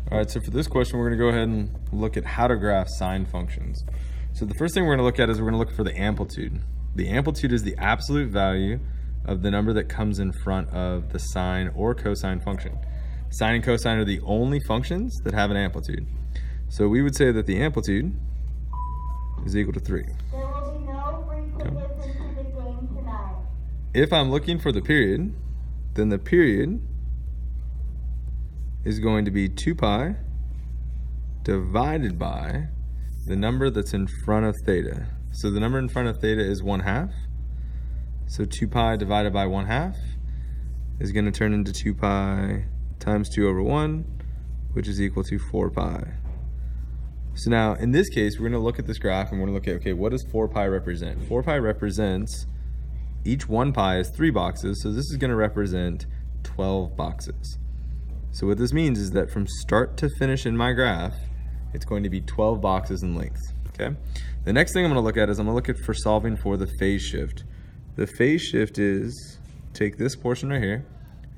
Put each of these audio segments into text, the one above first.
All right, so for this question, we're going to go ahead and look at how to graph sine functions. So the first thing we're going to look at is we're going to look for the amplitude. The amplitude is the absolute value of the number that comes in front of the sine or cosine function. Sine and cosine are the only functions that have an amplitude. So we would say that the amplitude is equal to 3. There will be no free tickets into the game tonight. If I'm looking for the period, then the period is going to be 2 pi divided by the number that's in front of theta. So the number in front of theta is 1/2. So 2 pi divided by 1/2 is going to turn into 2 pi times 2/1, which is equal to 4 pi. So now in this case, we're going to look at this graph and we're going to look at, okay, what does 4 pi represent? 4 pi represents, each 1 pi is 3 boxes, so this is going to represent 12 boxes. So what this means is that from start to finish in my graph, it's going to be 12 boxes in length, okay? The next thing I'm going to look at is I'm going to look at for solving for the phase shift. The phase shift is take this portion right here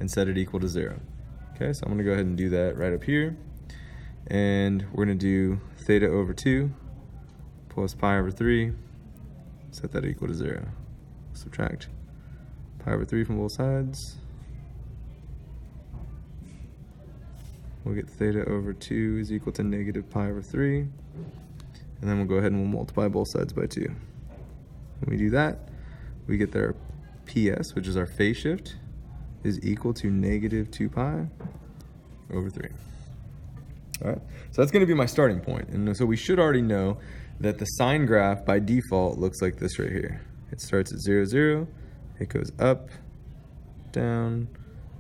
and set it equal to 0. Okay, so I'm going to go ahead and do that right up here. And we're going to do theta over 2 plus pi over 3, set that equal to 0. Subtract pi over 3 from both sides. We'll get theta over 2 is equal to negative pi over 3. And then we'll go ahead and we'll multiply both sides by 2. When we do that, we get that our PS, which is our phase shift, is equal to negative 2 pi over 3. All right, so that's going to be my starting point. And so we should already know that the sine graph by default looks like this right here. It starts at 0, 0. It goes up, down,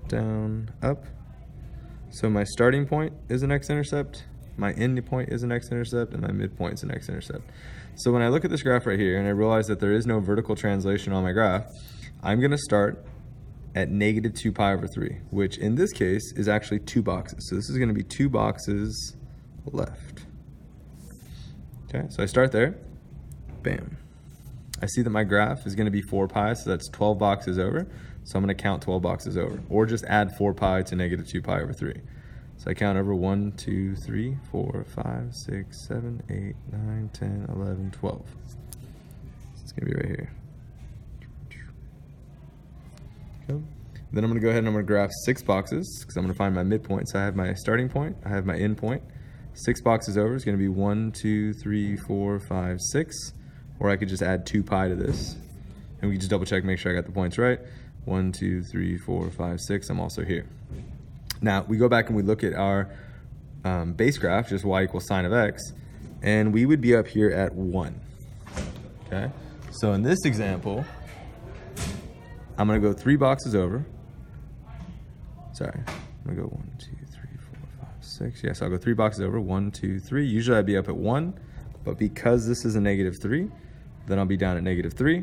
down, up. So my starting point is an x-intercept, my end point is an x-intercept, and my midpoint is an x-intercept. So when I look at this graph right here and I realize that there is no vertical translation on my graph, I'm going to start at negative 2 pi over 3, which in this case is actually 2 boxes. So this is going to be 2 boxes left. Okay, so I start there, bam. I see that my graph is going to be 4 pi, so that's 12 boxes over. So I'm going to count 12 boxes over, or just add 4 pi to negative 2 pi over 3. So I count over 1, 2, 3, 4, 5, 6, 7, 8, 9, 10, 11, 12. It's going to be right here. Okay. Then I'm going to go ahead and I'm going to graph 6 boxes because I'm going to find my midpoint. So I have my starting point, I have my end point. 6 boxes over is going to be 1, 2, 3, 4, 5, 6. Or I could just add 2 pi to this. And we can just double check, make sure I got the points right. 1, 2, 3, 4, 5, 6. I'm also here. Now we go back and we look at our base graph, just y equals sine of x, and we would be up here at 1. Okay. So in this example, I'm going to go 3 boxes over. Sorry, I'm going to go 1, 2, 3, 4, 5, 6. Yes, I'll go 3 boxes over. 1, 2, 3. Usually I'd be up at 1, but because this is a negative 3, then I'll be down at negative 3.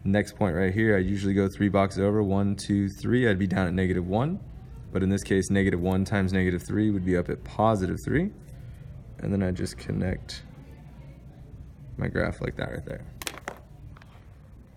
Next point right here, I usually go 3 boxes over. 1, 2, 3. I'd be down at negative 1. But in this case, negative 1 times negative 3 would be up at positive 3. And then I just connect my graph like that right there.